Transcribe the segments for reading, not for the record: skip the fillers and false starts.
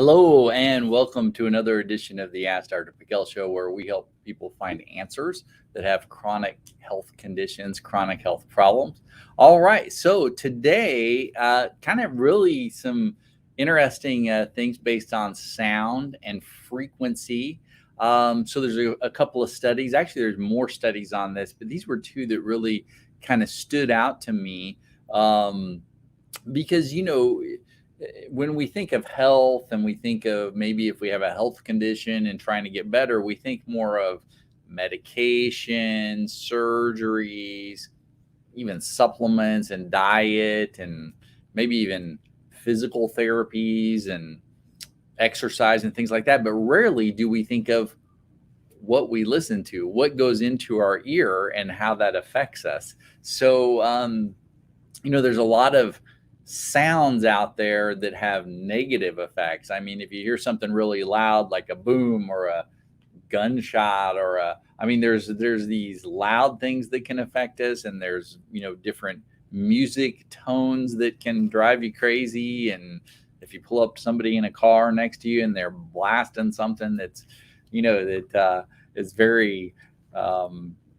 Hello and welcome to another edition of the Ask Dr. Pickel show, where we help people find answers that have chronic health conditions, chronic health problems. All right, so today, kind of really some interesting things based on sound and frequency. So there's a couple of studies. Actually, there's more studies on this, but these were two that really kind of stood out to me. Because when we think of health and we think of maybe if we have a health condition and trying to get better, we think more of medication, surgeries, even supplements and diet, and maybe even physical therapies and exercise and things like that. But rarely do we think of what we listen to, what goes into our ear, and how that affects us. So, there's a lot of sounds out there that have negative effects. I mean, if you hear something really loud, like a boom or a gunshot there's these loud things that can affect us, and there's, different music tones that can drive you crazy. And if you pull up somebody in a car next to you and they're blasting something that's, that is very,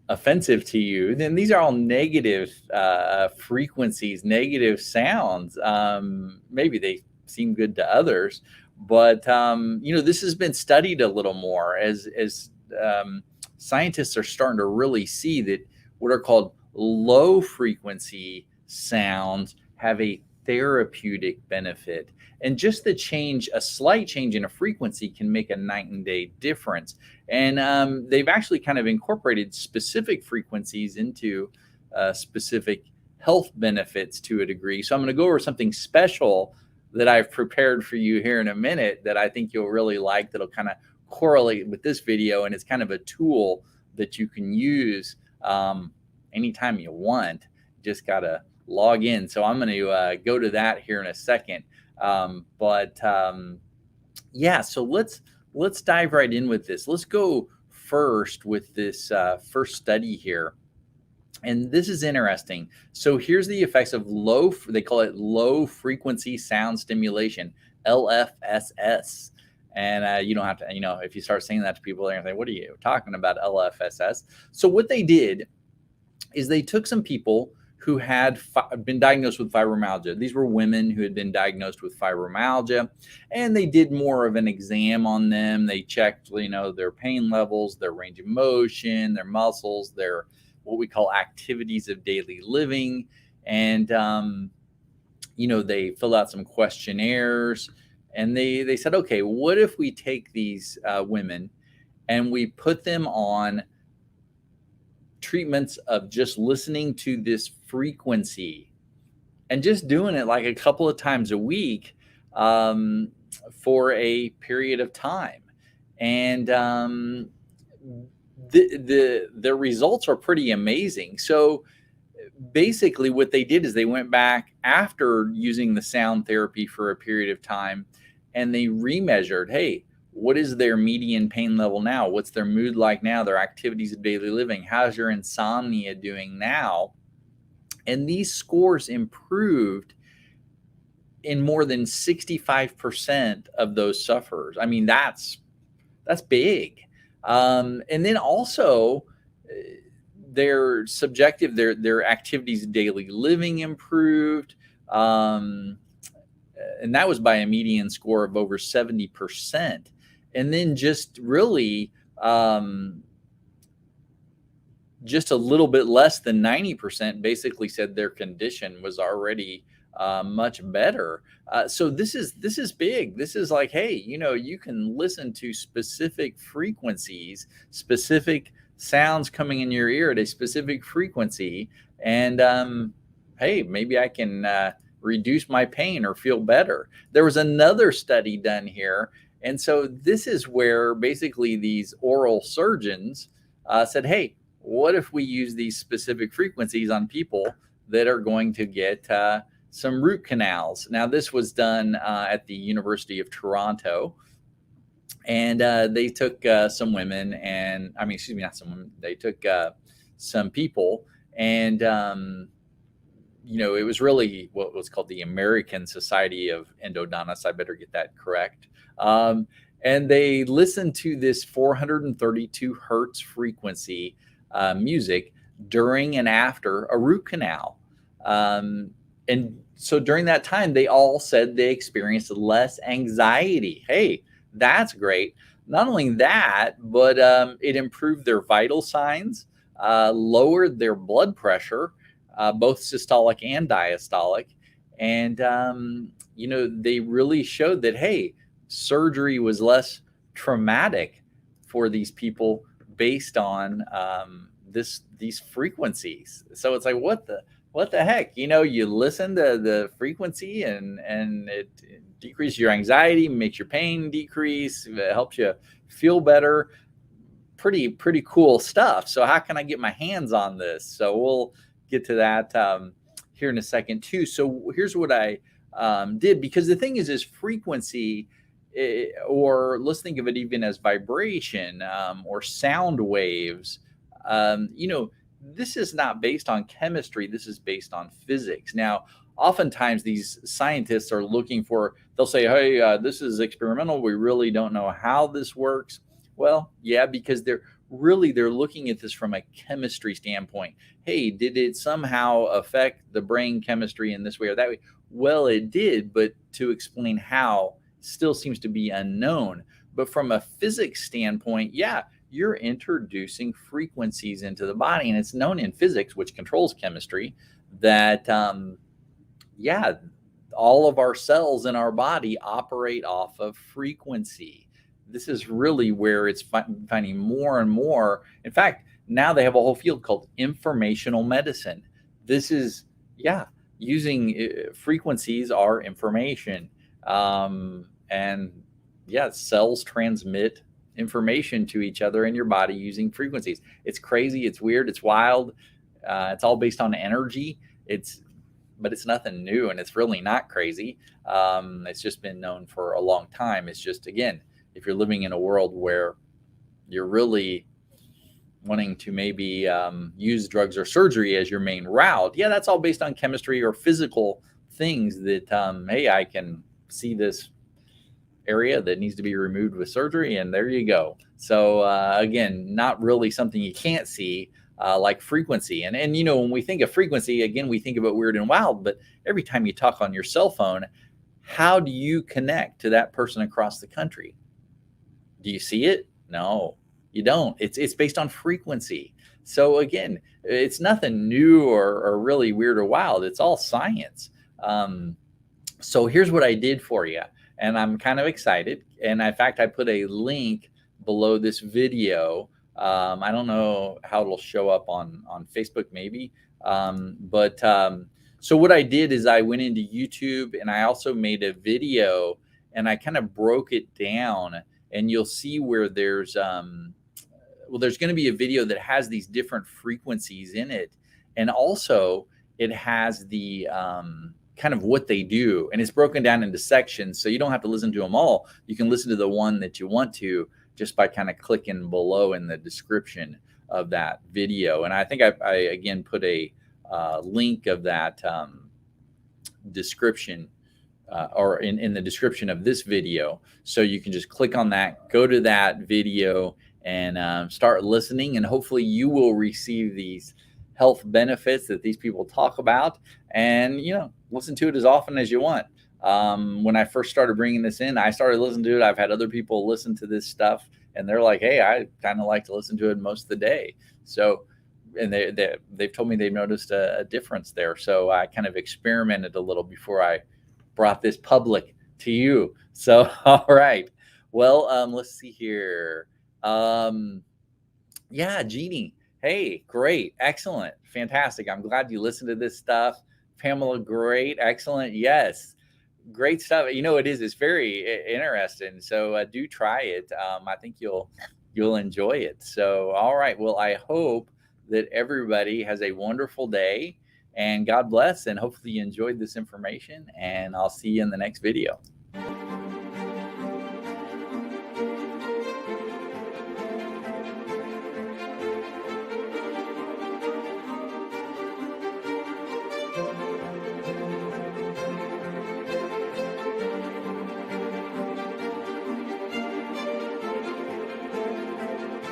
offensive to you, then these are all negative frequencies, negative sounds. Maybe they seem good to others, but this has been studied a little more as scientists are starting to really see that what are called low frequency sounds have a therapeutic benefit. And just a slight change in a frequency can make a night and day difference. And they've actually kind of incorporated specific frequencies into specific health benefits to a degree. So I'm going to go over something special that I've prepared for you here in a minute that I think you'll really like, that'll kind of correlate with this video. And it's kind of a tool that you can use anytime you want. Just got to log in. So I'm going to go to that here in a second. So let's dive right in with this. Let's go first with this first study here. And this is interesting. So here's the effects of they call it low frequency sound stimulation, LFSS. And you don't have to, if you start saying that to people, they're going to say, what are you talking about, LFSS? So what they did is they took some people who had been diagnosed with fibromyalgia. These were women who had been diagnosed with fibromyalgia, and they did more of an exam on them. They checked, their pain levels, their range of motion, their muscles, their what we call activities of daily living. And, they filled out some questionnaires, and they said, okay, what if we take these women and we put them on treatments of just listening to this frequency and just doing it like a couple of times a week for a period of time. And the results are pretty amazing. So basically what they did is they went back after using the sound therapy for a period of time, and they remeasured, hey, what is their median pain level now? What's their mood like now? Their activities of daily living? How's your insomnia doing now? And these scores improved in more than 65% of those sufferers. I mean, that's big. And then also their activities of daily living improved. And that was by a median score of over 70%. And then just really just a little bit less than 90% basically said their condition was already much better. So this is big. This is like, hey, you can listen to specific frequencies, specific sounds coming in your ear at a specific frequency. And hey, maybe I can reduce my pain or feel better. There was another study done here. And so this is where basically these oral surgeons said, hey, what if we use these specific frequencies on people that are going to get some root canals? Now, this was done at the University of Toronto. And they took some women and, not some women, they took some people, and it was really what was called the American Society of Endodontists. I better get that correct. And they listened to this 432 hertz frequency music during and after a root canal. And so during that time, they all said they experienced less anxiety. Hey, that's great. Not only that, but it improved their vital signs, lowered their blood pressure, both systolic and diastolic. And, they really showed that, hey, surgery was less traumatic for these people based on these frequencies. So it's like, what the heck? You listen to the frequency and it decreases your anxiety, makes your pain decrease, it helps you feel better. Pretty cool stuff. So how can I get my hands on this? So we'll get to that here in a second too. So here's what I did, because the thing is frequency, or let's think of it even as vibration or sound waves. This is not based on chemistry. This is based on physics. Now, oftentimes these scientists are looking for, they'll say, hey, this is experimental. We really don't know how this works. Well, yeah, because they're looking at this from a chemistry standpoint. Hey, did it somehow affect the brain chemistry in this way or that way? Well, it did, but to explain how still seems to be unknown. But from a physics standpoint, yeah, you're introducing frequencies into the body. And it's known in physics, which controls chemistry, that, all of our cells in our body operate off of frequency. This is really where it's finding more and more. In fact, now they have a whole field called informational medicine. This is, using frequencies are information. Cells transmit information to each other in your body using frequencies. It's crazy. It's weird. It's wild. It's all based on energy. But it's nothing new, and it's really not crazy. It's just been known for a long time. It's just, again, if you're living in a world where you're really wanting to maybe use drugs or surgery as your main route, that's all based on chemistry or physical things that, hey, I can see this area that needs to be removed with surgery, and there you go. So again, not really something you can't see, like frequency. And when we think of frequency, again, we think of it weird and wild, but every time you talk on your cell phone, how do you connect to that person across the country? Do you see it? No, you don't. It's based on frequency. So again, it's nothing new or really weird or wild. It's all science. So here's what I did for you. And I'm kind of excited. And in fact, I put a link below this video. I don't know how it'll show up on Facebook maybe. So what I did is I went into YouTube, and I also made a video, and I kind of broke it down, and you'll see where there's going to be a video that has these different frequencies in it. And also it has the kind of what they do, and it's broken down into sections. So you don't have to listen to them all. You can listen to the one that you want to just by kind of clicking below in the description of that video. And I think I again put a link of that description or in the description of this video. So you can just click on that, go to that video, and start listening. And hopefully you will receive these health benefits that these people talk about, and listen to it as often as you want. When I first started bringing this in, I started listening to it. I've had other people listen to this stuff, and they're like, hey, I kind of like to listen to it most of the day. So, and they've told me they've noticed a difference there. So I kind of experimented a little before I brought this public to you. So, all right. Well, let's see here. Jeannie. Hey, great. Excellent. Fantastic. I'm glad you listened to this stuff. Pamela, great. Excellent. Yes. Great stuff. It's very interesting. So do try it. I think you'll enjoy it. So, all right. Well, I hope that everybody has a wonderful day, and God bless. And hopefully you enjoyed this information, and I'll see you in the next video.